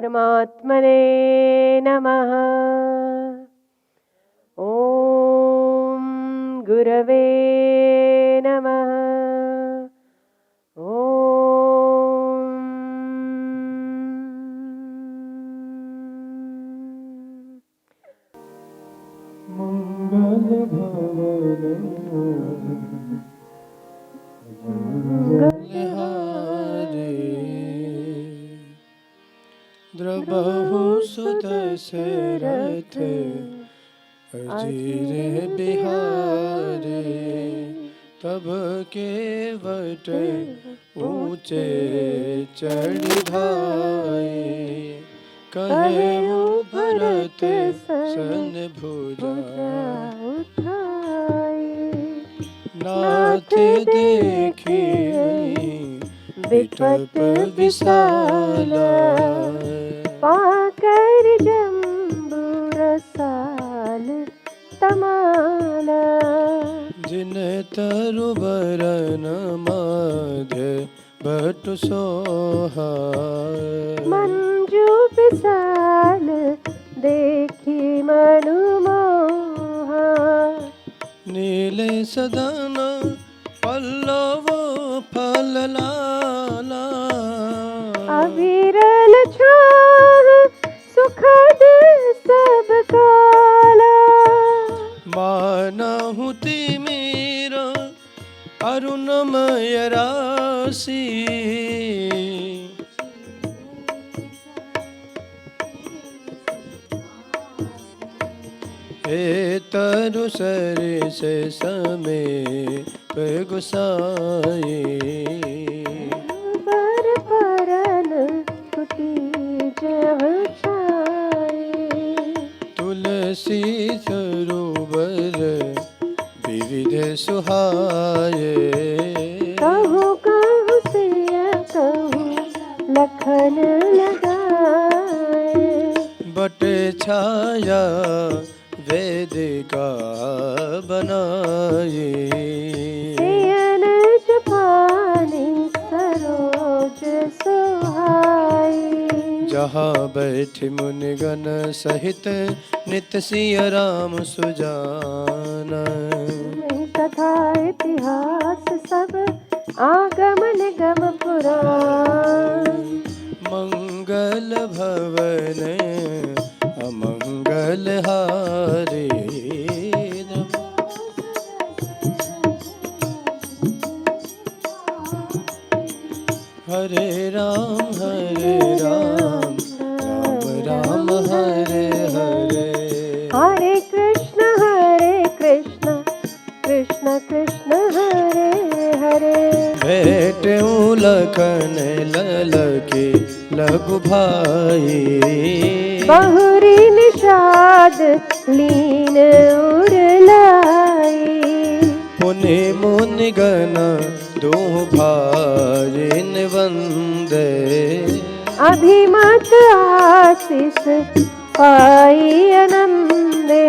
परमात्मने नमः। ॐ गुरवे नमः। द्रबहु सुदशरथ अजीर बिहारे, तब केवट ऊंचे चढ़ धाये। कहे भरत सन भुजा नाथ देखी विपत विशाला। पाकर जम्बू रसाल तमाला, जिन तरु बरन माध्य बटु सोहा। मंजू विशाल देखी मनु मोहा। नीले सदन पल्लव फल लाला। अविरल छाह सुखद सब काला। मानहु तिमिर अरुणमय राशि। हे तरु सरिस समीप गुसाई। पर परन कुटीज छाए। तुलसी सरोवर विविध सुहाए। कहूँ कहूँ सिय कहूँ लखन लगाए। बट छाया वेदिका बनाई। सियन जपानी सरोज सुहाई। जहाँ बैठ मुनिगण सहित नित सिय राम सुजाना। कथा इतिहास सब आगम निगम पुराण। मंगल भवन अमंगल हारे। हरे राम राम राम हरे हरे। हरे कृष्ण कृष्ण कृष्ण हरे हरे। भेट लखन ललकी लघु भाई। बहुरी निषाद लीन उरलाई। पुनि मुनि गण दो भाजिन वंदे। अभिमत आशीष पाई आनंदे।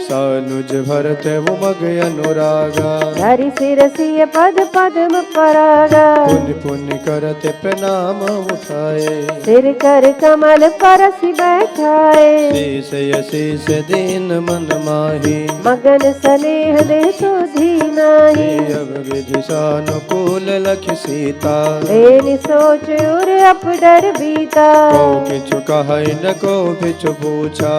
सानुज भरत उमग अनुरागा। हरि सिरसिय पद पद्म परागा। पुनि पुनि करत प्रणाम उठाए। सिर कर कमल परसि बैठाए। शीस यशीस दीन मन माही। मगन स्नेह दे सुधी नाही। अब विधि सानुकूल लख सीता। लेनि सोच उर अपडर बीता। को किछु कहै न को किछु पूछा।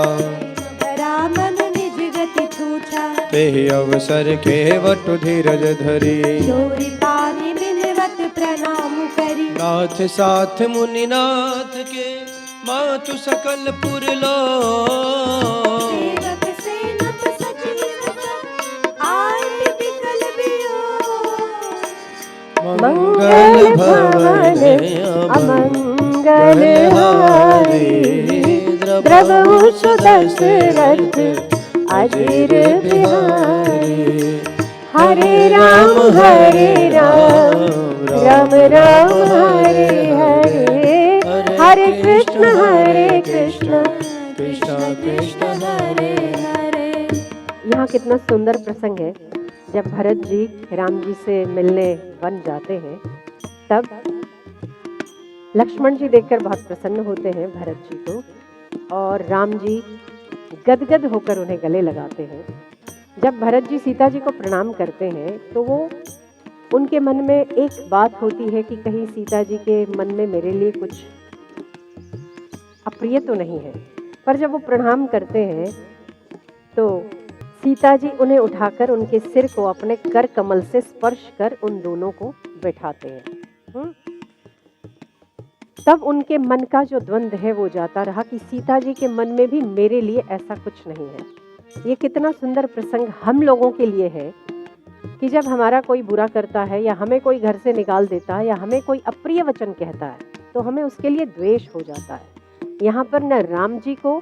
रामन निज गति छूछा। तेहि अवसर केवट धीरज धरी। चोरी पानी बिनवत प्रणाम करी। नाथ साथ मुनि नाथ के मातु सकल पुर लो। सेवक सेनत सचिव आए बिकल बियो। मंगल भवन अमंगल हारी। द्रवहु सुदशरथ अजीर बिहारी। हरे राम राम राम हरे हरे। हरे कृष्ण कृष्ण कृष्ण हरे हरे। यहाँ कितना सुंदर प्रसंग है। जब भरत जी राम जी से मिलने वन जाते हैं, तब लक्ष्मण जी देखकर बहुत प्रसन्न होते हैं भरत जी को और राम जी गदगद होकर उन्हें गले लगाते हैं। जब भरत जी सीता जी को प्रणाम करते हैं तो वो उनके मन में एक बात होती है कि कहीं सीता जी के मन में मेरे लिए कुछ अप्रिय तो नहीं है। पर जब वो प्रणाम करते हैं तो सीता जी उन्हें उठाकर उनके सिर को अपने कर कमल से स्पर्श कर उन दोनों को बैठाते हैं। तब उनके मन का जो द्वंद है वो जाता रहा कि सीता जी के मन में भी मेरे लिए ऐसा कुछ नहीं है। ये कितना सुंदर प्रसंग हम लोगों के लिए है कि जब हमारा कोई बुरा करता है या हमें कोई घर से निकाल देता है या हमें कोई अप्रिय वचन कहता है तो हमें उसके लिए द्वेष हो जाता है। यहाँ पर न राम जी को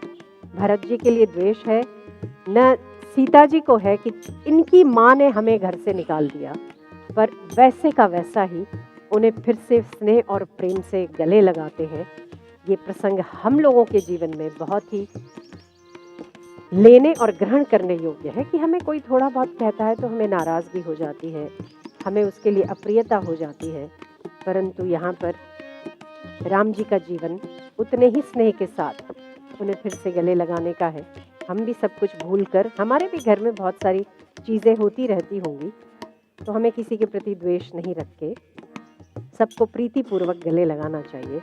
भरत जी के लिए द्वेष है, न सीता जी को है कि इनकी माँ ने हमें घर से निकाल दिया, पर वैसे का वैसा ही उन्हें फिर से स्नेह और प्रेम से गले लगाते हैं। ये प्रसंग हम लोगों के जीवन में बहुत ही लेने और ग्रहण करने योग्य है कि हमें कोई थोड़ा बहुत कहता है तो हमें नाराज़गी हो जाती है, हमें उसके लिए अप्रियता हो जाती है, परंतु यहाँ पर राम जी का जीवन उतने ही स्नेह के साथ उन्हें फिर से गले लगाने का है। हम भी सब कुछ भूलकर, हमारे भी घर में बहुत सारी चीज़ें होती रहती होंगी, तो हमें किसी के प्रति द्वेष नहीं रख के सबको प्रीतिपूर्वक गले लगाना चाहिए,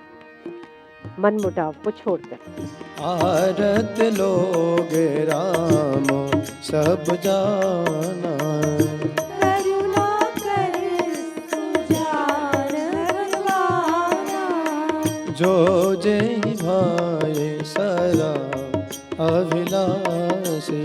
मन मुटाव को छोड़कर। आरत लोग राम सब जाना, करुणा कर सुजान भगवाना, जो जय भाई सरा अभिलाषी,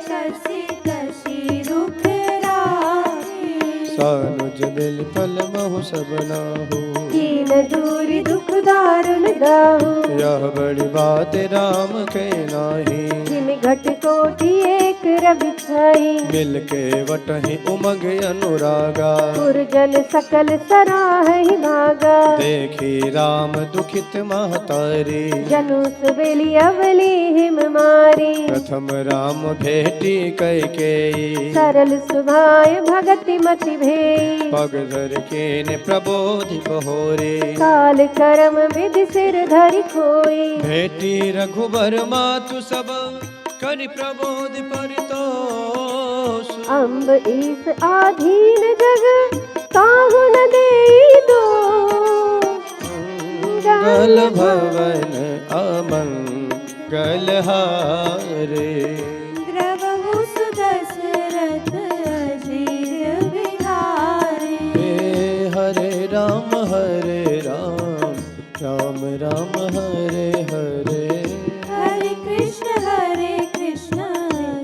कसी कसी रुख राखी, सानुज बिल फल महु सब नाहु, दीन दूर दुख दारुण दाहु, यह बड़ी बात राम के नाही, जिम घट कोटि एक रवि छाई, मिल के वटहि उमग अनुरागा, पुरजन सकल सराहि भागा, देखी राम दुखित महतारी, जनु सुबेली अवली हिम मारी, प्रथम राम भेटी कैकेयी, सरल सुभाय भगति मति भेई, पग धर केन प्रबोधि बहोरे, काल कर्म विधि सिर धरि खोई, भेटी रघुबर मातु सब करि प्रबोधि परितोष, अम्ब ईस आधीन जग काहु न देई दोष, गल भवन अमंगल हारे, द्रवहु सुदशरथ अजीर बिहारी, हरे राम राम राम हरे हरे, हरे कृष्ण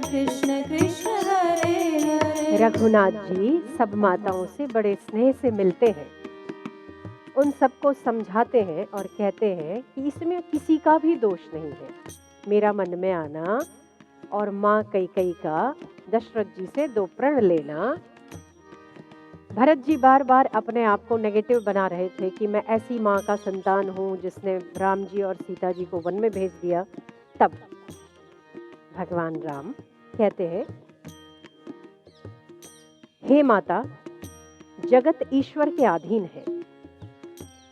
कृष्ण कृष्ण हरे हरे। रघुनाथ जी सब माताओं से बड़े स्नेह से मिलते हैं, उन सबको समझाते हैं और कहते हैं कि इसमें किसी का भी दोष नहीं है। मेरा मन में आना और माँ कैकेयी का दशरथ जी से 2 प्रण लेना। भरत जी बार बार अपने आप को नेगेटिव बना रहे थे कि मैं ऐसी माँ का संतान हूँ जिसने राम जी और सीता जी को वन में भेज दिया। तब भगवान राम कहते हैं, हे माता, जगत ईश्वर के अधीन है,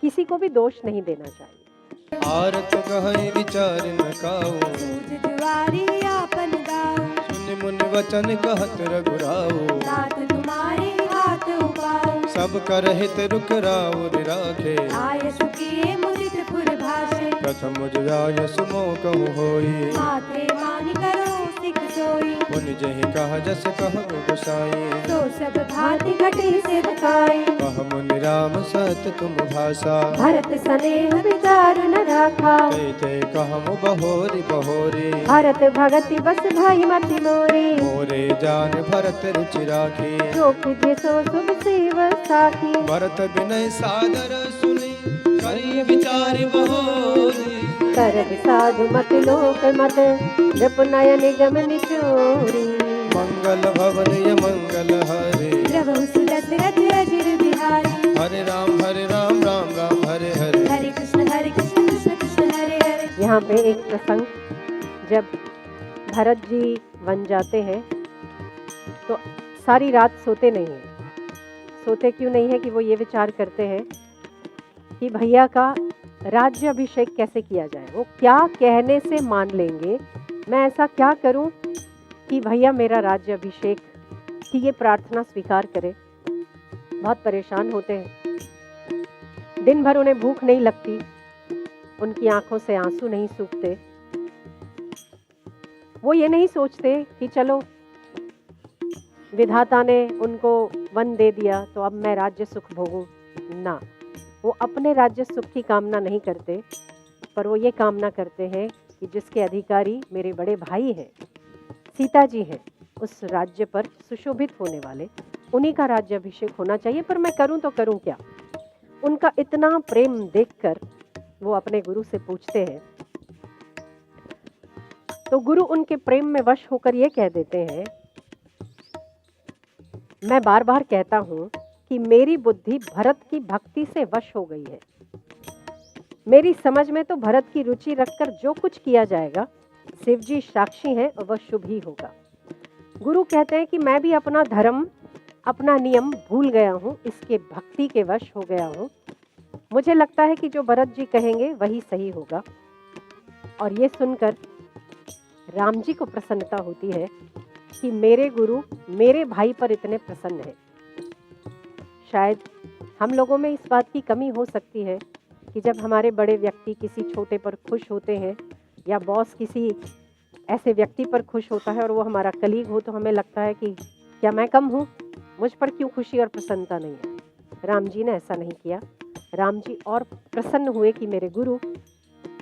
किसी को भी दोष नहीं देना चाहिए। आरत कहै विचार न काऊ, सूझ जुआरी आपन गाओ, सुन मुनि वचन कहत रघुराऊ, नाथ तुम्हारे हाथ उपाओ, सब कर हित रुक राउर राखे, आय सुखिए मुदित फुर भाषे, प्रथम मुझ सुमो कहु होई, माथे मानि करो सिख सोई, मुनि जहि कह जस कहु गोसाई, तो सब भांति घटे से बकाई, कह मुनि राम सत तुम भाषा, भरत सनेह विचार न राखा, ते ते कहमु बहोरी बहोरी, भरत भगति बस भाई मति मोरी, मोरे जान भरत रुचि राखी, जो पूज्य सो शुभ सेव साखी, भरत विनय सादर सुनी, करी विचार बहोरी, करब साधु मत लोक मत, नृप नयन गम निचोरी, मंगल भवन य मंगल हरे, प्रभु सुदशरथ अजिर बिहारी, हरे राम राम राम हरे हरे, हरे कृष्ण कृष्ण कृष्ण हरे हरे। यहाँ पे एक प्रसंग, जब भरत जी वन जाते हैं तो सारी रात सोते नहीं हैं, सोते क्यों नहीं है कि वो ये विचार करते हैं कि भैया का राज्य अभिषेक कैसे किया जाए, वो क्या कहने से मान लेंगे, मैं ऐसा क्या करूं कि भैया मेरा राज्य अभिषेक की ये प्रार्थना स्वीकार करे। बहुत परेशान होते हैं, दिन भर उन्हें भूख नहीं लगती, उनकी आंखों से आंसू नहीं सूखते। वो ये नहीं सोचते कि चलो विधाता ने उनको वन दे दिया तो अब मैं राज्य सुख भोगूं, ना, वो अपने राज्य सुख की कामना नहीं करते, पर वो ये कामना करते हैं कि जिसके अधिकारी मेरे बड़े भाई हैं, सीता जी हैं, उस राज्य पर सुशोभित होने वाले, उन्हीं का राज्य अभिषेक होना चाहिए। पर मैं करूं तो करूं क्या। उनका इतना प्रेम देखकर वो अपने गुरु से पूछते हैं, तो गुरु उनके प्रेम में वश होकर ये कह देते हैं, मैं बार बार कहता हूं कि मेरी बुद्धि भरत की भक्ति से वश हो गई है। मेरी समझ में तो भरत की रुचि रखकर जो कुछ किया जाएगा, शिव जी साक्षी हैं, वह शुभ ही होगा। गुरु कहते हैं कि मैं भी अपना धर्म, अपना नियम भूल गया हूँ, इसके भक्ति के वश हो गया हूँ। मुझे लगता है कि जो भरत जी कहेंगे वही सही होगा। और ये सुनकर राम जी को प्रसन्नता होती है कि मेरे गुरु मेरे भाई पर इतने प्रसन्न हैं। शायद हम लोगों में इस बात की कमी हो सकती है कि जब हमारे बड़े व्यक्ति किसी छोटे पर खुश होते हैं, या बॉस किसी ऐसे व्यक्ति पर खुश होता है और वो हमारा कलीग हो, तो हमें लगता है कि क्या मैं कम हूँ, मुझ पर क्यों खुशी और प्रसन्नता नहीं है। राम जी ने ऐसा नहीं किया। राम जी और प्रसन्न हुए कि मेरे गुरु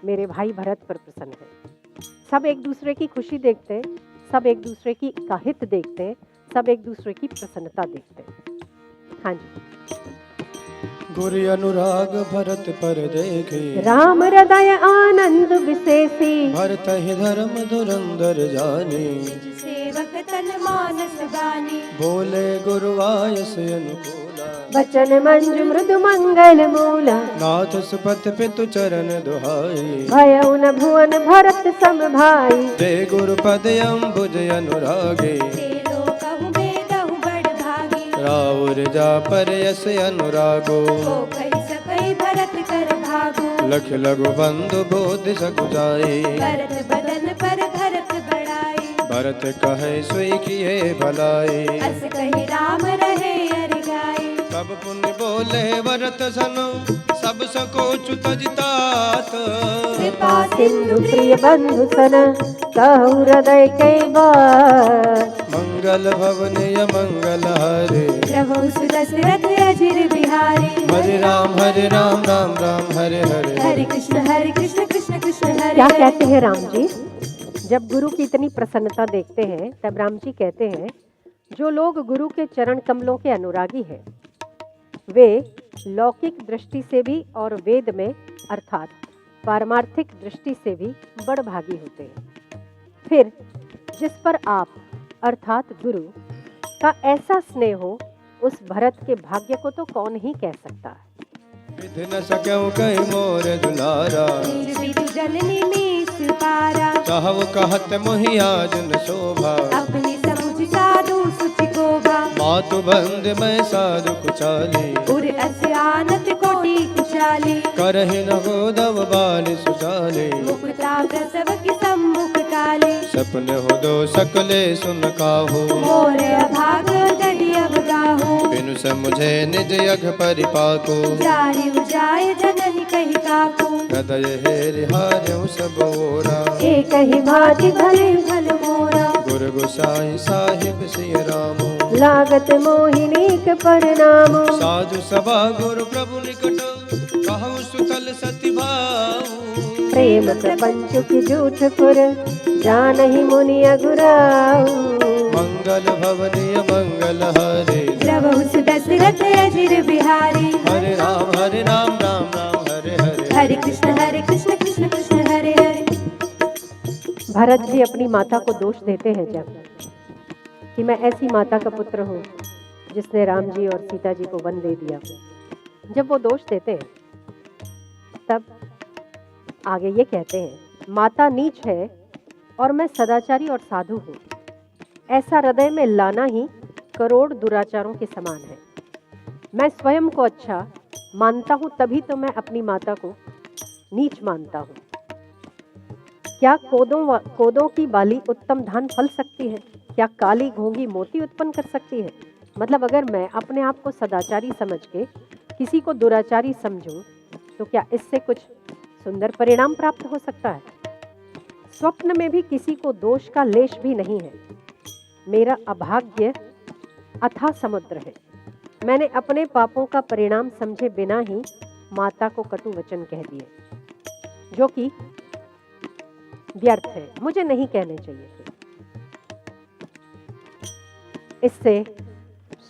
मेरे भाई भरत पर प्रसन्न है। सब एक दूसरे की खुशी देखते हैं, सब एक दूसरे की का हित देखते हैं, सब एक दूसरे की प्रसन्नता देखते हैं। हाँ जी। गुरु अनुराग भरत पर देखे, राम हृदय आनंद विशेषी, भरत ही धर्म धुरंधर जाने, सेवक तन मानस गाने, बोले गुरुवायस अनुकूला, बचन मंजु मृदु मंगल मूला, नाथ सुपथ पितु चरण दुहाई, भयउ न भुवन भरत सम भाई, जय गुरुपद अम्बुज अनुरागे, तेरो कहु बेदहु बड़ भागी, राउर जा पर यस अनुरागो, को कहि सकई भरत कर भागो, लख लघु बंधु बोध सगु जाए, भरत बदन पर भरत बड़ाई, भरत कहे सोई किए भलाई, अस कहि राम रहे अर गाई, सब पुण्य बोले भरत सनो, सब सकोच तजितात, कृपा सिंधु प्रिय बंधु सन, कहु हृदय कई बात, मंगल भवनीय मंगल हरे, प्रभु सुदशरथ अजिर बिहारी, हरे राम राम राम हरे हरे। हरे कृष्ण कृष्ण कृष्ण हरे क्या हरे। कहते हैं राम जी? जब गुरु की इतनी प्रसन्नता देखते हैं, तब राम जी कहते हैं, जो लोग गुरु के चरण कमलों के अनुरागी हैं, वे लौकिक दृष्टि से भी और वेद में अर्थात पारमार्थिक दृष्टि से भी बड़भागी होते हैं। फिर जिस पर आप अर्थात गुरु का ऐसा स्नेह हो, उस भरत के भाग्य को तो कौन ही कह सकता है। विधि न सक्यों कई मोर दुलारा, वीर विधु जननी मीस पारा, चाहव कहत मोहिया जन शोभा, अपनी समुझ साधु सुचि गोभा, मातु बंद मैं साधु कुचाली, उर अस आनत कोटि कुशाली, करहि न गोदव बाल सुचाले, मुकुता प्रसव की सम्मुख काली, सपने हो दो सकले सुन काहू, मोर अभाग गढ़ि अवगाहू, बिनु समुझे निज यघ परिपाको, जारि उजाय जननि कहि काकू, हृदय हेरि हार्यउ सब ओरा, एक ही भाति भले भल मोरा, गुरु गोसाई साहिब सिय रामो, लागत मोहिनी के परिणाम, साधु सभा गुरु प्रभु निकट, कहु सुतल सति भाऊ, प्रेम प्रपंच की जूठ पुर, जानहि मुनि अगुराऊ, मंगल भवनीय मंगल हरे, प्रभु सुदशरथ अजिर बिहारी, हरे राम राम हरे हरे। हरे कृष्ण कृष्ण कृष्ण हरे हरे। भरत जी अपनी माता को दोष देते हैं जब कि मैं ऐसी माता का पुत्र हूँ जिसने राम जी और सीता जी को वन दे दिया। जब वो दोष देते हैं तब आगे ये कहते हैं, माता नीच है और मैं सदाचारी और साधु हूँ, ऐसा हृदय में लाना ही करोड़ दुराचारों के समान है। मैं स्वयं को अच्छा मानता हूँ तभी तो मैं अपनी माता को नीच मानता हूँ। क्या कोदों की बाली उत्तम धान फल सकती है? क्या काली घोंगी मोती उत्पन्न कर सकती है? मतलब अगर मैं अपने आप को सदाचारी समझ के किसी को दुराचारी समझूं तो क्या इससे कुछ सुंदर परिणाम प्राप्त हो सकता है? स्वप्न में भी किसी को दोष का लेश भी नहीं है। मेरा अभाग्य अथाह समुद्र है। मैंने अपने पापों का परिणाम समझे बिना ही माता को कटु वचन कह दिए, जो कि व्यर्थ है, मुझे नहीं कहने चाहिए थे। इससे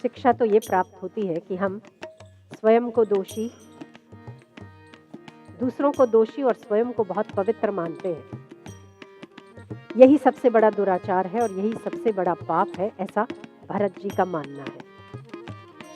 शिक्षा तो ये प्राप्त होती है कि हम स्वयं को दोषी, दूसरों को दोषी और स्वयं को बहुत पवित्र मानते हैं। यही सबसे बड़ा दुराचार है और यही सबसे बड़ा पाप है, ऐसा भरत जी का मानना है।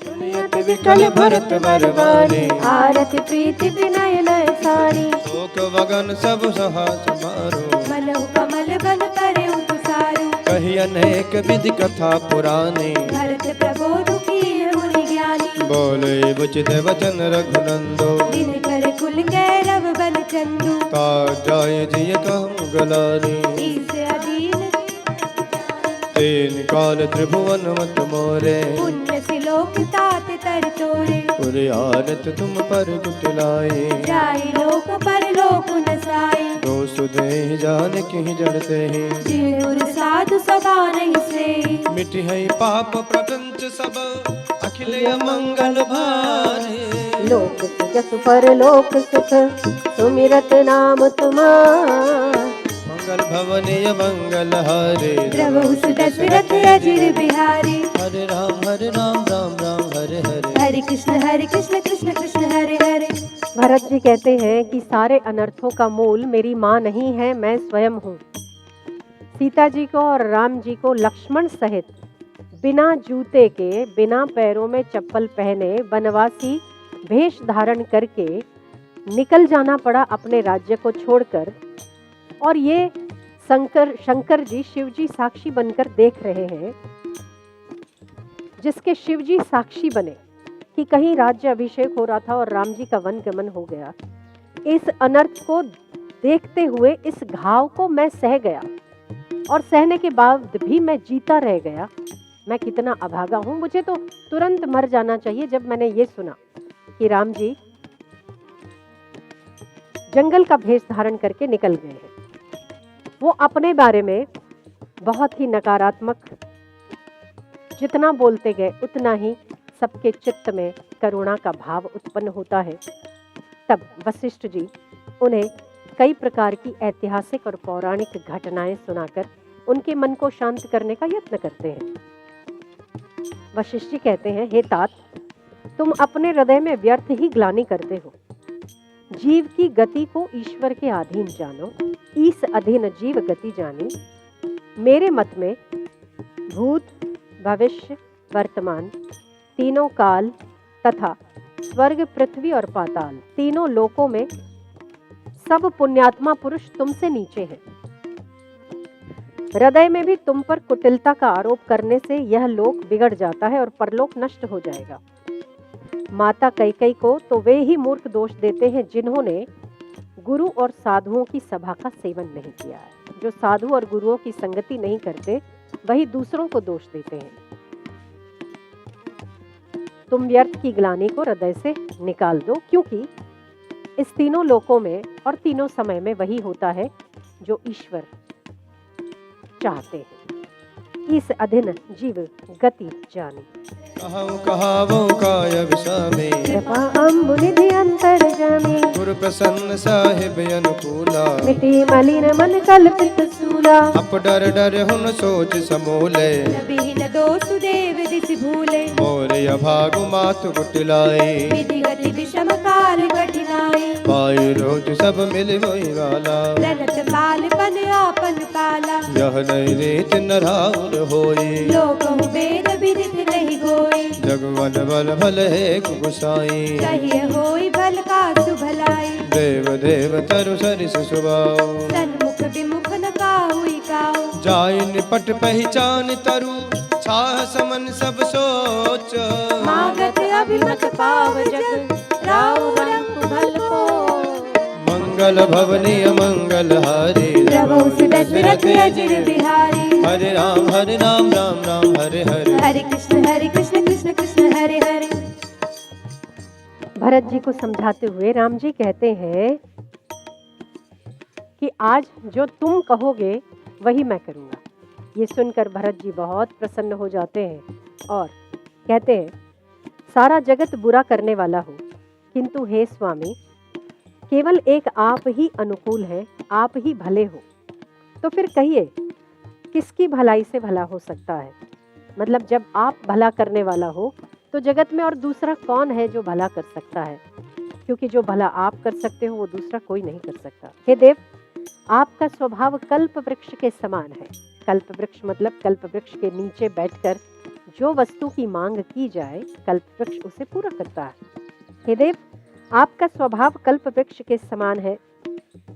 सुनियत विकल भरत बरवानी, आरती प्रीति विनय नय सारी, शोक वगन सब सहास मारो, मनहु कमल बल करे उपसारू, कही अनेक विधि कथा पुरानी, भरत प्रबोध किए मुनि ज्ञानी, बोले उचित वचन रघुनंदो, दिन कर कुल कैरव बल चंदू, ता जाय जिय कहूँ गलानी, ईस अधीन तीन काल त्रिभुवन मत मोरे, पुण्य सिलोक तात तर तोरे, पुर आनत तुम पर कुटिलाए, जाई लोक पर लोक नसाई, तो सुधे जान की जड़ते ही, जिनुर साधु सदा नहीं से, मिटी है पाप प्रपंच सब, अखिल मंगल भारे, लोक जस पर लोक सुख, सुमिरत नाम तुम्हारा। मंगल भवनीय मंगल हरे, प्रभु दशरथ अजिर बिहारी, हरे राम राम राम हरे हरे, हरे कृष्ण कृष्ण कृष्ण हरे हरे। भरत जी कहते हैं कि सारे अनर्थों का मूल मेरी माँ नहीं है, मैं स्वयं हूँ। सीता जी को और राम जी को लक्ष्मण सहित बिना जूते के, बिना पैरों में चप्पल पहने, वनवासी भेष धारण करके निकल जाना पड़ा अपने राज्य को छोड़कर। और ये शंकर जी शिव जी साक्षी बनकर देख रहे हैं, जिसके शिव जी साक्षी बने कि कहीं राज्य अभिषेक हो रहा था और राम जी का वन गमन हो गया। इस अनर्थ को देखते हुए इस घाव को मैं सह गया और सहने के बाद भी मैं जीता रह गया। मैं कितना अभागा हूं, मुझे तो तुरंत मर जाना चाहिए जब मैंने ये सुना कि राम जी जंगल का भेष धारण करके निकल गए हैं। वो अपने बारे में बहुत ही नकारात्मक जितना बोलते गए उतना ही सबके चित्त में करुणा का भाव उत्पन्न होता है। तब वशिष्ठ जी उन्हें कई प्रकार की ऐतिहासिक और पौराणिक घटनाएं सुनाकर उनके मन को शांत करने का यत्न करते हैं। वशिष्ठ जी कहते हैं, हे तात, तुम अपने हृदय में व्यर्थ ही ग्लानि करते हो। जीव की गति को ईश्वर के अधीन जानो, ईस अधीन जीव गति जानी। मेरे मत में भूत, भविष्य, वर्तमान, तीनों काल तथा स्वर्ग, पृथ्वी और पाताल, तीनों लोकों में सब पुण्यात्मा पुरुष तुमसे नीचे हैं। हृदय में भी तुम पर कुटिलता का आरोप करने से यह लोक बिगड़ जाता है और परलोक नष्ट हो जाएगा। माता कैकेयी को तो वे ही मूर्ख दोष देते हैं जिन्होंने गुरु और साधुओं की सभा का सेवन नहीं किया है। जो साधु और गुरुओं की संगति नहीं करते वही दूसरों को दोष देते हैं। तुम व्यर्थ की ग्लानि को हृदय से निकाल दो, क्योंकि इस तीनों लोकों में और तीनों समय में वही होता है जो ईश्वर चाहते हैं। इस अधीन जीव गति जानी। कहावो काय विषामे, कृपा अम्बु निधि अंतर जामी। गुरु प्रसन्न साहिब अनुकूला, मिटी मलिन मन कल्पित सूला। अप डर डर हुन सोच समूले, नबीन दोषु देव दिस भूले। मोरे अभागु मातु कुटिलाई, विधि गति विषम काल कठिनाई। पाई रोज सब मिल मोई वाला, रनत बाल पन आपन पाला। यह नहीं रीत नराउर होई, लोकहु वेद विदित नहीं गोई। जगवन बल भल है गुसाई, कहिए होई भल का सुभलाई। देव देव तरु सरिस सुभाओ, सन्मुख विमुख न काहुई काऊ। जाय निपट पहचान तरु, छाह समन सब सोच। मागत अभिमत पाव जग राव रंग भल को। मंगल भवनी मंगल हारी प्रभु दशरथ अजिर बिहारी। हरे राम राम राम हरे हरे। हरे कृष्ण कृष्ण कृष्ण हरे हरे। भरत जी को समझाते हुए राम जी कहते हैं कि आज जो तुम कहोगे वही मैं करूंगा। ये सुनकर भरत जी बहुत प्रसन्न हो जाते हैं और कहते हैं, सारा जगत बुरा करने वाला हो, किंतु हे स्वामी केवल एक आप ही अनुकूल है, आप ही भले हो। तो फिर कहिए किसकी भलाई से भला हो सकता है? मतलब जब आप भला करने वाला हो तो जगत में और दूसरा कौन है जो भला कर सकता है? क्योंकि जो भला आप कर सकते हो वो दूसरा कोई नहीं कर सकता। हे देव, आपका स्वभाव कल्प वृक्ष के समान है। कल्प वृक्ष मतलब कल्प वृक्ष के नीचे बैठकर जो वस्तु की मांग की जाए कल्प वृक्ष उसे पूरा करता है। हे देव, आपका स्वभाव कल्प वृक्ष के समान है।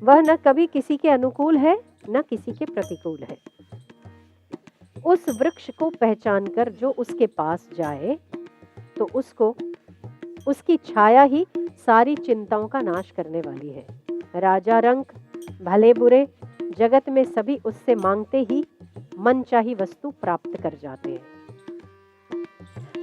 वह न कभी किसी के अनुकूल है न किसी के प्रतिकूल है। उस वृक्ष को पहचान कर जो उसके पास जाए तो उसको उसकी छाया ही सारी चिंताओं का नाश करने वाली है। राजा रंक भले बुरे जगत में सभी उससे मांगते ही मनचाही वस्तु प्राप्त कर जाते हैं।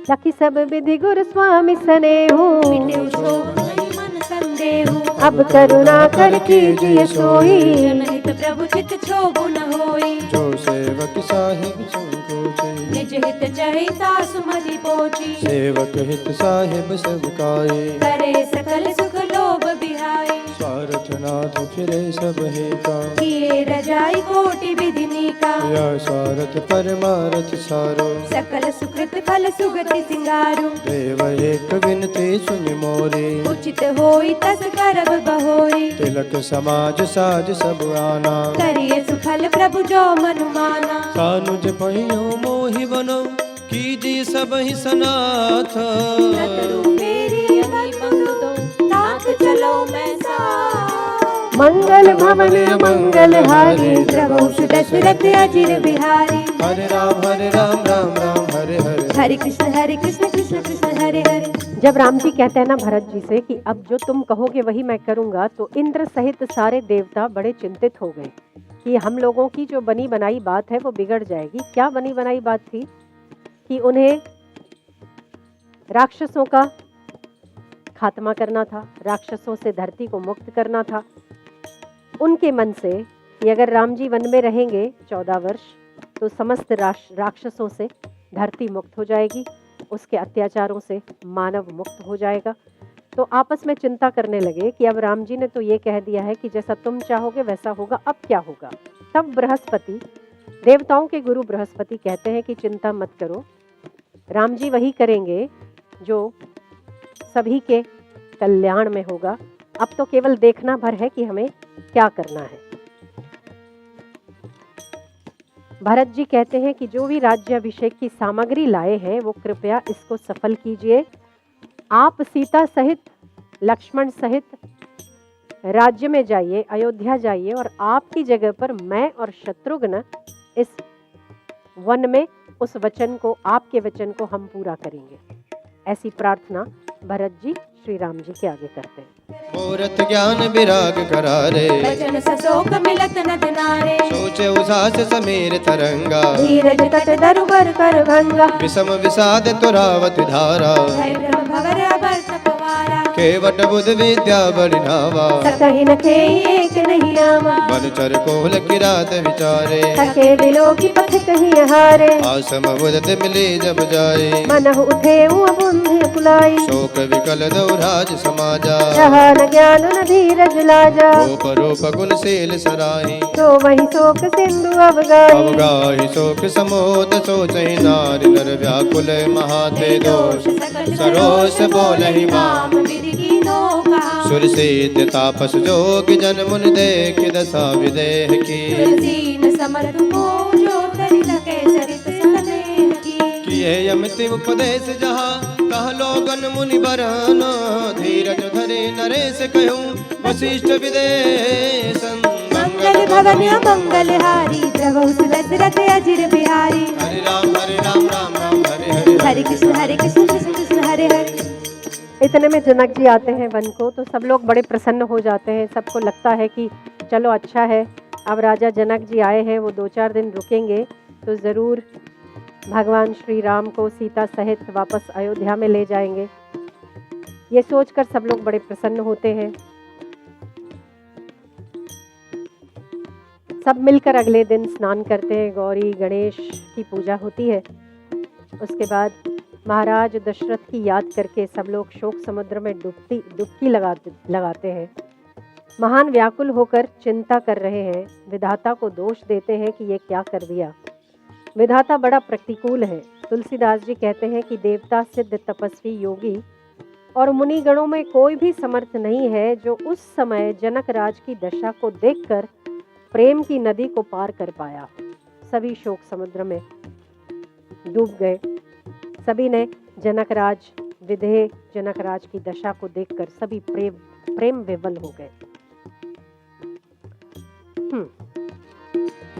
लखी सब विधि गुरु स्वामी स्नेहु। मिटे शोक नहीं मन संदेहु। अब करुणा कर कीजिए सोई। जनहित प्रभु चित क्षोभ न होई। जो सेवक साहिब संकोचि। निज हित चहिता सुमति पोची। सेवक हित साहिब सब काए। करे सकल सुख लोभ बिहाई। स्वार्थ नाथ फिरे सब हे का। किए रजाई कोटि विधिनी का। या स्वार्थ परमारथ सारो। सकल सुकृत फल सुगति सिंगारू। देव एक विनती सुनि मोरी। उचित होई तस करब बहोरी। तिलक समाज साज सब आना। करिए सुफल प्रभु जो मनु माना। सानुज पहियो मोहि बनो कीजिए सब ही सनाथ। मेरी अभी मंगो नाथ चलो मैं साथ। मंगल भवन मंगल हारी। प्रभु दशरथ अजिर बिहारी। हरे राम राम राम हरे हरे। हरे कृष्ण कृष्ण कृष्ण हरे हरे। जब राम जी कहते हैं ना भरत जी से कि अब जो तुम कहोगे वही मैं करूंगा, तो इंद्र सहित सारे देवता बड़े चिंतित हो गए कि हम लोगों की जो बनी बनाई बात है वो बिगड़ जाएगी। क्या बनी बनाई बात थी? कि उन्हें राक्षसों का खात्मा करना था, राक्षसों से धरती को मुक्त करना था। उनके मन से कि अगर राम जी वन में रहेंगे 14 वर्ष तो समस्त राक्षसों से धरती मुक्त हो जाएगी, उसके अत्याचारों से मानव मुक्त हो जाएगा। तो आपस में चिंता करने लगे कि अब राम जी ने तो ये कह दिया है कि जैसा तुम चाहोगे वैसा होगा, अब क्या होगा। तब बृहस्पति, देवताओं के गुरु बृहस्पति कहते हैं कि चिंता मत करो, राम जी वही करेंगे जो सभी के कल्याण में होगा। अब तो केवल देखना भर है कि हमें क्या करना है। भरत जी कहते हैं कि जो भी राज्याभिषेक की सामग्री लाए हैं वो कृपया इसको सफल कीजिए। आप सीता सहित लक्ष्मण सहित राज्य में जाइए, अयोध्या जाइए, और आपकी जगह पर मैं और शत्रुघ्न इस वन में उस वचन को, आपके वचन को हम पूरा करेंगे। ऐसी प्रार्थना भरत जी श्री राम जी के आगे करते हैं। मूरत ज्ञान विराग करारे। वचन सशोक मिलत नद नारे। सोचे उसास समीर तरंगा। धीरज तट दरुबर कर भंगा। विषम विषाद तुरावत धारा। भय भ्रम भवर अभर्त पवारा। केवट बुध विद्या बलिनावा। सकहि न खेई एक नहीं आवा। बल चर कोल किरात विचारे। थके दिलों की पथ कहीं हारे। आसम बुदत मिले जब जाए। मन उठे बुंधि फुलाई। शोक विकल दौराज समाजा। जहाँ न ज्ञान न धीरज लाजा। रूप रूप गुणशील सराही। तो वही शोक सिंधु अवगाही। अवगाही शोक समोद सोचहि नारी नर व्याकुल महाते दोष। सरोस बोलहि माम सुर सिद्ध तापस जोग जन मुन देख दशा विदेह की। किए यमति उपदेश जहाँ कह लोगन मुनि बरन। धीरज धरे नरेश कहूँ वशिष्ठ विदेशन। मंगल भवन मंगल हारी। प्रभु दशरथ अजिर बिहारी। हरे राम राम हरे कृष्ण कृष्ण कृष्ण हरे हरे। इतने में जनक जी आते हैं वन को, तो सब लोग बड़े प्रसन्न हो जाते हैं। सबको लगता है कि चलो अच्छा है, अब राजा जनक जी आए हैं, वो 2-4 दिन रुकेंगे तो ज़रूर भगवान श्री राम को सीता सहित वापस अयोध्या में ले जाएंगे। ये सोचकर सब लोग बड़े प्रसन्न होते हैं। सब मिलकर अगले दिन स्नान करते हैं, गौरी गणेश की पूजा होती है। उसके बाद महाराज दशरथ की याद करके सब लोग शोक समुद्र में डुबकी लगाते हैं। महान व्याकुल होकर चिंता कर रहे हैं, विधाता को दोष देते हैं कि ये क्या कर दिया। विधाता बड़ा प्रतिकूल है। तुलसीदास जी कहते हैं कि देवता, सिद्ध, तपस्वी, योगी और मुनिगणों में कोई भी समर्थ नहीं है जो उस समय जनक राज की दशा को देखकर प्रेम की नदी को पार कर पाया। सभी शोक समुद्र में डूब गए। सभी ने जनकराज विदेह जनकराज की दशा को देखकर सभी प्रेम विवल हो गए।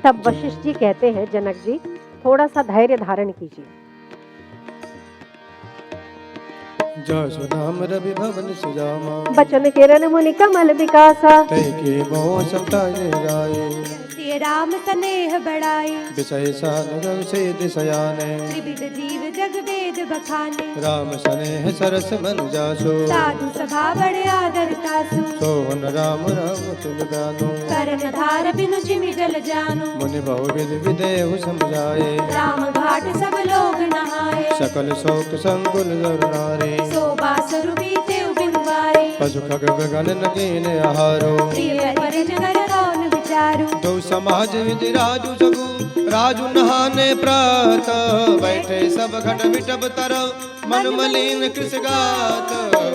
तब वशिष्ठ जी कहते हैं, जनक जी थोड़ा सा धैर्य धारण कीजिए। जसु नाम रवि भवन सुजामा, बचन किरण मुनि कमल विकासा, तै के मोह समता जाए। सिय राम स्नेह बढ़ाए, विषय साधु से दिशयाने। त्रिविध जीव जग वेद बखाने, राम स्नेह सरस मन जासु। साधु सभा बड़े आदर तासु। सोहन राम राम तुल गानो, करण धार बिनु जिमि जल जानु। मुनि बहुविध विदेहु समझाए। राम घाट सब लोग नहाए, सकल शोक संकुल जर नारे। शोभा स्वरूपी तेउ बिनुवाए, पशु खग गगन नगीन आहारो। प्रिय परिजन कर कौन विचारू। दो समाज विधि राजू जगु, राजू नहाने प्रात। बैठे सब घट विटब तरव, मन मलिन कृष गात।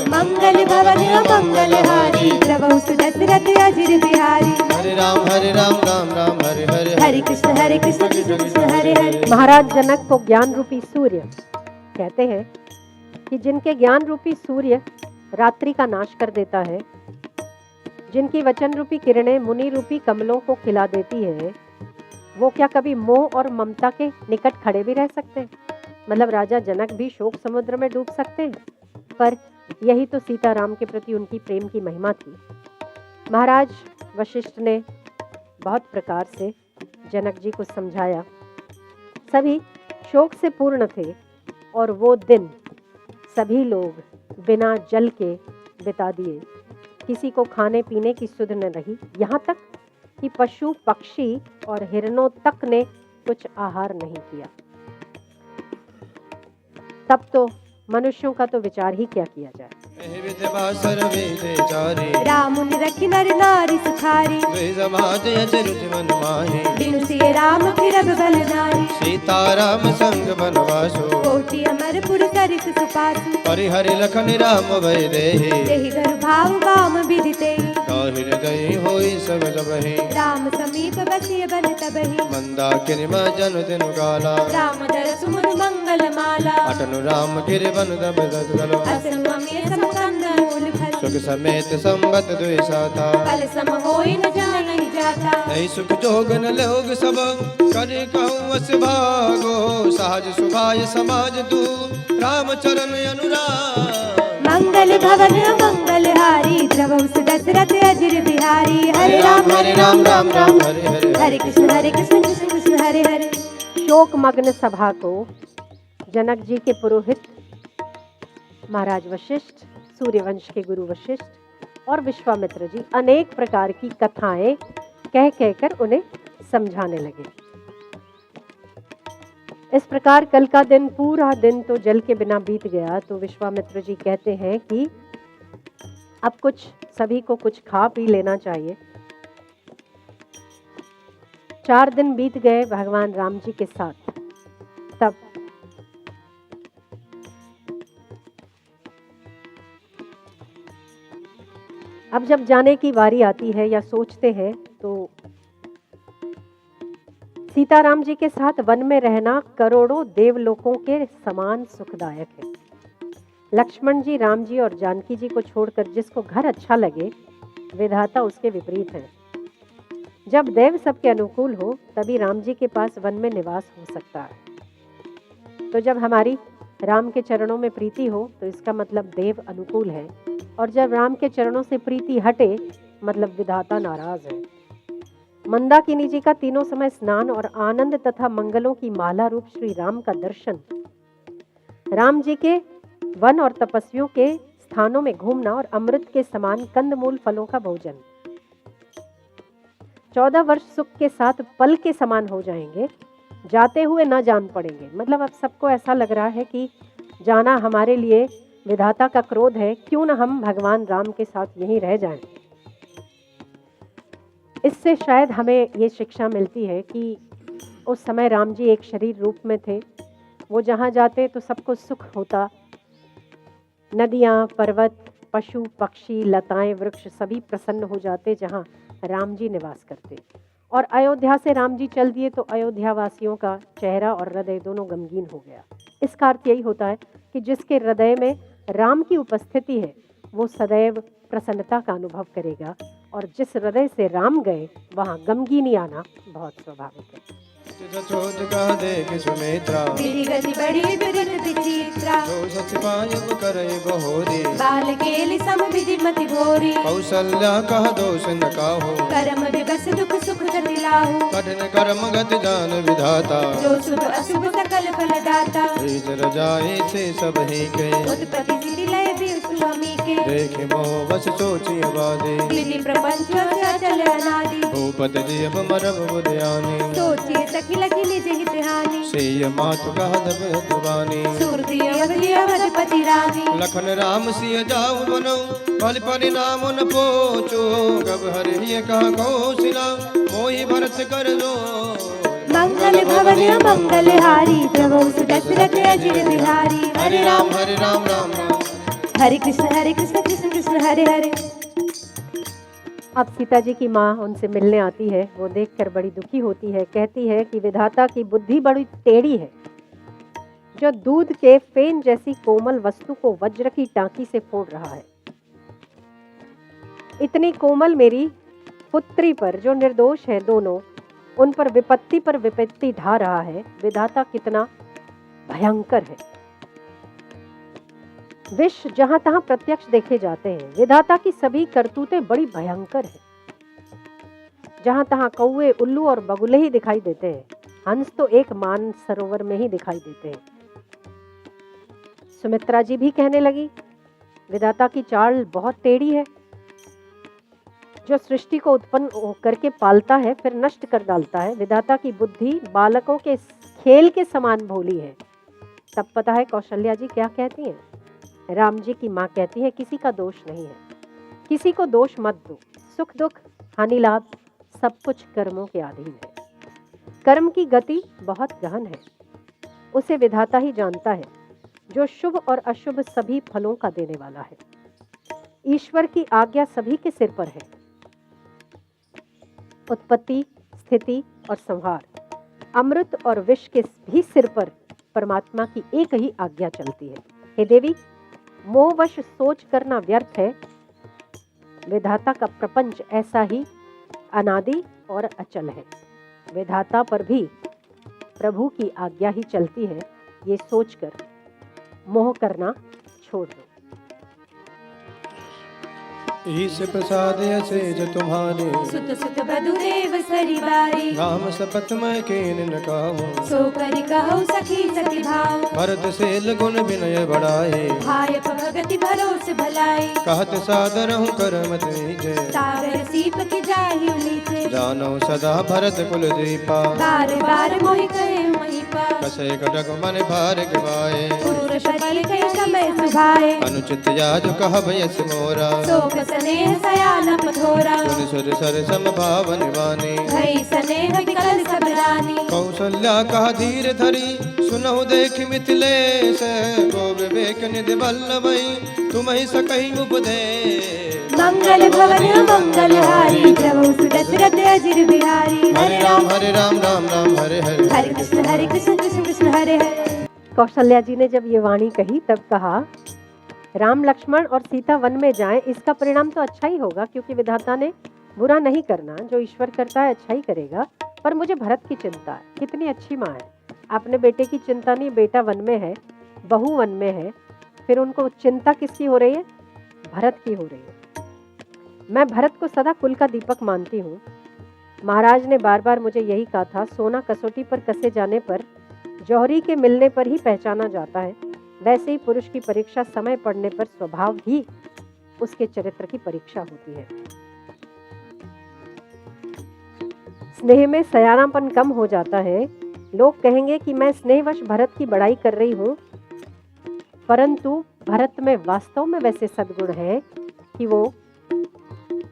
मंगल भवन मंगल हारी, प्रभु सुदशरथ अजिर बिहारी। हरे राम राम राम हरे हरे। हरे कृष्ण कृष्ण कृष्ण हरे हरे। महाराज जनक को ज्ञान रूपी सूर्य कहते हैं कि जिनके ज्ञान रूपी सूर्य रात्रि का नाश कर देता है, जिनकी वचन रूपी किरणें मुनि रूपी कमलों को खिला देती है, वो क्या कभी मोह और ममता के निकट खड़े भी रह सकते हैं? मतलब राजा जनक भी शोक समुद्र में डूब सकते हैं, पर यही तो सीताराम के प्रति उनकी प्रेम की महिमा थी। महाराज वशिष्ठ ने बहुत प्रकार से जनक जी को समझाया। सभी शोक से पूर्ण थे और वो दिन सभी लोग बिना जल के बिता दिए। किसी को खाने पीने की सुध न रही, यहाँ तक कि पशु पक्षी और हिरणों तक ने कुछ आहार नहीं किया। तब तो मनुष्यों का तो विचार ही क्या किया जाए। राम मुनि रखि नर नारी सुखारी, बिनु सिय राम फिरब बल नारी। सीताराम संग बनवासो, कोटि अमर पुर सरिस सुपासु। परिहरि लखन राम भय देहि, तेहि घर भाव बाम विदिते। ताहिर गई होई सब जबहि, राम समीप बसिय बन तबहि। मंदाकिनी जन दिन काला, राम दरसु मुनि मंगल माला। अटनु राम गिरि वन दब दलो, असनु अमिय समकंद मूल फल। सुख समेत संबत दुई साता, कल सम होई न जाहि जाता। नहीं सुख जोगन लोग सब, करे कहूँ अस भागो। सहज सुभाय समाज तू, राम चरण अनुराग। मंगल भवन मंगल हारी, प्रभु सुदशरथ अजिर बिहारी। हरे राम राम राम हरे हरे। हरे कृष्ण कृष्ण कृष्ण हरे हरे। शोक मग्न सभा को जनक जी के पुरोहित महाराज वशिष्ठ, सूर्यवंश के गुरु वशिष्ठ और विश्वामित्र जी अनेक प्रकार की कथाएं कह कहकर उन्हें समझाने लगे। इस प्रकार कल का दिन, पूरा दिन तो जल के बिना बीत गया। तो विश्वामित्र जी कहते हैं कि अब कुछ सभी को कुछ खा पी लेना चाहिए। 4 दिन बीत गए भगवान राम जी के साथ। तब अब जब जाने की बारी आती है या सोचते हैं, तो सीताराम जी के साथ वन में रहना करोड़ों देवलोकों के समान सुखदायक है। लक्ष्मण जी, राम जी और जानकी जी को छोड़कर जिसको घर अच्छा लगे, विधाता उसके विपरीत है। जब देव सबके अनुकूल हो, तभी राम जी के पास वन में निवास हो सकता है। तो जब हमारी राम के चरणों में प्रीति हो तो इसका मतलब देव अनुकूल है, और जब राम के चरणों से प्रीति हटे मतलब विधाता नाराज है। मंदाकिनी जी का तीनों समय स्नान और आनंद तथा मंगलों की माला रूप श्री राम का दर्शन, राम जी के वन और तपस्वियों के स्थानों में घूमना और अमृत के समान कंदमूल फलों का भोजन। 14 वर्ष सुख के साथ पल के समान हो जाएंगे, जाते हुए ना जान पड़ेंगे। मतलब अब सबको ऐसा लग रहा है कि जाना हमारे लिए विधाता का क्रोध है, क्यों ना हम भगवान राम के साथ यहीं रह जाएं। इससे शायद हमें ये शिक्षा मिलती है कि उस समय राम जी एक शरीर रूप में थे, वो जहाँ जाते तो सबको सुख होता। नदियाँ, पर्वत, पशु, पक्षी, लताएं, वृक्ष सभी प्रसन्न हो जाते जहाँ राम जी निवास करते। और अयोध्या से राम जी चल दिए तो अयोध्या वासियों का चेहरा और हृदय दोनों गमगीन हो गया। इसका अर्थ यही होता है कि जिसके हृदय में राम की उपस्थिति है वो सदैव प्रसन्नता का अनुभव करेगा, और जिस हृदय से राम गए वहाँ गमगीनी आना बहुत स्वाभाविक है। सचोट कह देख सुमित्रा, विधि गति बड़ी विदित विचित्रा, जो सच पायब करई बहोरी, बाल केलि सम विधि मति भोरी, कौशल्या कह दोष न काहू, कर्म विबस दुख सुख गति लाहू, कठिन कर्म गति जान विधाता, जो शुभ अशुभ सकल फल दाता, बीज रजाए से सब ही के, उत्पत्ति स्थिति लय भी स्वामी के, देखे मोह बस सोची बादे, विधि प्रपंच अचल अनादि, भूपत जीव मरम बुद्यानी, सोचिए सखिल निज हित हानि, सेय मातु कह दबानी, सुरती अवधि अवधपति रानी, लखन राम सिय जाऊ बनो, बल परिणाम न पोचो, कब हरि कह कौशिला, मोहि भरत कर दो, मंगल भवन मंगल हारी, प्रभु दशरथ अजिर बिहारी, हरे राम राम राम, हरे कृष्ण कृष्ण कृष्ण हरे हरे। अब सीता जी की माँ उनसे मिलने आती है, वो देखकर बड़ी दुखी होती है। कहती है कि विधाता की बुद्धि बड़ी टेढ़ी है, जो दूध के फेन जैसी कोमल वस्तु को वज्र की टांकी से फोड़ रहा है। इतनी कोमल मेरी पुत्री पर, जो निर्दोष है दोनों, उन पर विपत्ति ढा रहा है। विधाता कितना भयंकर है। विष जहां तहां प्रत्यक्ष देखे जाते हैं। विधाता की सभी करतूतें बड़ी भयंकर हैं। जहां तहां कौवे, उल्लू और बगुले ही दिखाई देते हैं। हंस तो एक मान सरोवर में ही दिखाई देते हैं। सुमित्रा जी भी कहने लगी, विधाता की चाल बहुत टेढ़ी है। जो सृष्टि को उत्पन्न करके पालता है फिर नष्ट कर डालता है। विधाता की बुद्धि बालकों के खेल के समान भोली है। तब पता है कौशल्या जी क्या कहती हैं? राम जी की माँ कहती है, किसी का दोष नहीं है, किसी को दोष मत दो। सुख दुख, हानि लाभ सब कुछ कर्मों के अधीन है। कर्म की गति बहुत गहन है, उसे विधाता ही जानता है, जो शुभ और अशुभ सभी फलों का देने वाला है। ईश्वर की आज्ञा सभी के सिर पर है। उत्पत्ति, स्थिति और संहार, अमृत और विष के भी सिर पर परमात्मा की एक ही आज्ञा चलती है। हे देवी, मोहवश सोच करना व्यर्थ है। विधाता का प्रपंच ऐसा ही अनादि और अचल है। विधाता पर भी प्रभु की आज्ञा ही चलती है। ये सोचकर मोह करना छोड़ दो। ईश प्रसाद असेज तुम्हारे, सुत सुत बधुदेव सरिबारी, राम सपत मैं कीन न काहूँ, सो करि कहु सखी सति भाव, भरत सेल गुण विनय बढ़ाए, भाय भगति भरोस भलाई, कहत सादर हूँ करमत नीचे, सागर सीप की जाहि उलीचे, जानो सदा भरत कुल दीपा, बार बार मोहि कहे महिपा, कसे कटक मन भार गवाए, पुरुष बल कहि समय सुभाए, अनुचित याज कह भयस मोरा, शोक स्नेह सयान पथोरा, सुन सुर सर सम भावन वानी, भई स्नेह विकल सब रानी, कौशल्या कहा धीर धरी, सुनहु देख मिथिलेश, को विवेक निधि बल्लभई, तुम ही सकहि उपदेश, मंगल भवन मंगल हारी, प्रभु दशरथ अजिर बिहारी, हरे राम राम राम हरे हरे, हरे कृष्ण कृष्ण कृष्ण हरे हरे। कौशल्या जी ने जब ये वाणी कही तब कहा, राम लक्ष्मण और सीता वन में जाएं, इसका परिणाम तो अच्छा ही होगा, क्योंकि विधाता ने बुरा नहीं करना। जो ईश्वर करता है अच्छा ही करेगा। पर मुझे भरत की चिंता है। कितनी अच्छी माँ है, अपने बेटे की चिंता नहीं, बेटा वन में है, बहू वन में है, फिर उनको चिंता किसकी हो रही है? भरत की हो रही है। मैं भरत को सदा कुल का दीपक मानती हूँ। महाराज ने बार बार मुझे यही कहा था, सोना कसौटी पर कसे जाने पर, जौहरी के मिलने पर ही पहचाना जाता है। वैसे ही पुरुष की परीक्षा समय पड़ने पर स्वभाव ही उसके चरित्र की परीक्षा होती है। स्नेह में सयानापन कम हो जाता है। लोग कहेंगे कि मैं स्नेहवश भरत की बड़ाई कर रही हूँ, परंतु भरत में वास्तव में वैसे सद्गुण हैं कि वो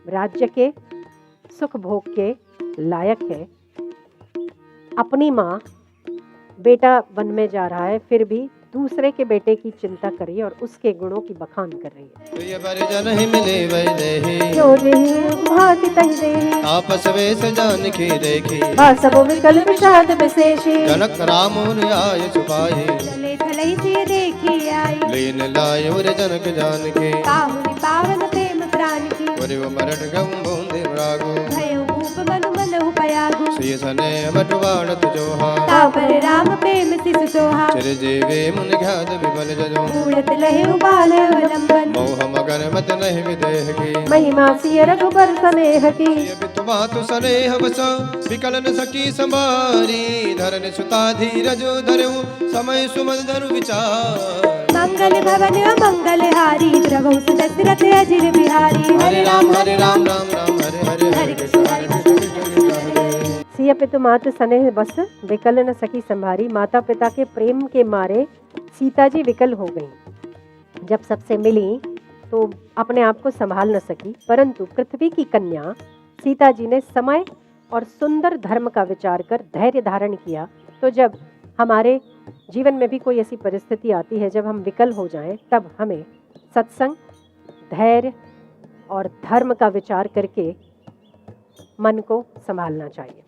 राज्य के सुख भोग के लायक है। अपनी माँ, बेटा वन में जा रहा है, फिर भी दूसरे के बेटे की चिंता कर रही है और उसके गुणों की बखान कर रही है। प्रिय परिजन ही मिले वैदेही, जो देहि भांति तहि देहि, आपस वेश जानकी देखी। बासबो विकल्प शाद विशेषी, जनक राम उन आय छुपाई, चले थलई से देखी आई। लीन लाय उर जनक जानकी। पाहुनी पावन प्रेम प्राण की, वरिव मरठ गम बूंदे रागो, भयो भूप मनु मनहु पयागु। शीस ने बटवाड़त जोहा, तापर राम प्रेम सिसु सोहा। चिरजीवी मुन घात विबल जजो, मूढ़त लहे उबाल अवलंबन। मोह मगन मत नहीं विदेह की। महिमा सिय रघुबर सनेह की, मातु सनेह बसा विकल न सकी संभारी। धरन सुता धीरज धरऊ समय सुमन धनु विचार। मंगल भवन मंगल हारी, प्रभु दशरथ अजिर बिहारी। हरे राम राम राम हरे हरे, हरे कृष्ण कृष्ण कृष्ण हरे। सिय पितु मातु स्नेह बस विकल न सकी संभारी। माता पिता के प्रेम के मारे सीता जी विकल हो गईं। जब सबसे मिली तो अपने आप को संभाल न सकी, परंतु पृथ्वी की कन्या सीता जी ने समय और सुंदर धर्म का विचार कर धैर्य धारण किया। तो जब हमारे जीवन में भी कोई ऐसी परिस्थिति आती है जब हम विकल हो जाएं, तब हमें सत्संग, धैर्य और धर्म का विचार करके मन को संभालना चाहिए।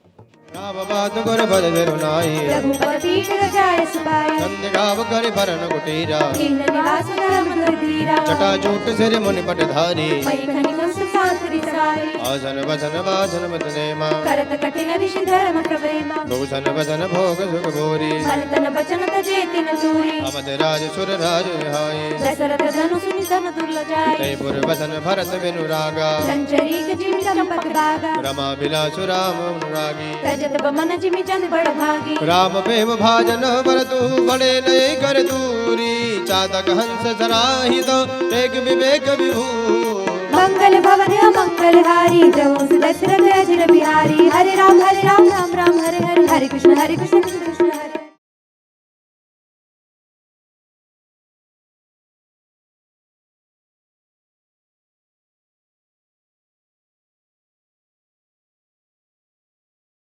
राम बात गुर भर धरुनाई, रघुपति पीठ रजाय सुभाय। नंद गाव कर भरन कुटीरा, दीन निवास धर्म कर धीरा। जटा जूट सिर मुनि पट धारी। मई खनि कंस सांकरि साई। आसन वसन वासन मत नेमा, करत कठिन ऋषि धर्म प्रवेमा। भूषण वसन भोग सुख भोरी। मन तन बचन तजे तिन दूरी। अमद राज सुर राज विहाई, दशरथ धनु सुनि धन दुर्लजाई। जयपुर वसन भरत बिनु रागा। संचरी जिमि चंपक बागा। रमा बिलासु राम अनुरागी। रजत बमन जिमि जन बड़ भागी। राम प्रेम भाजन बरतु बड़े नये कर दूरी। चातक हंस सराहित एक विवेक विभू। मंगल भवन मंगल हारी, प्रभु दशरथ अजिर बिहारी। हरे राम राम राम हरे हरे, हरे कृष्ण कृष्ण कृष्ण।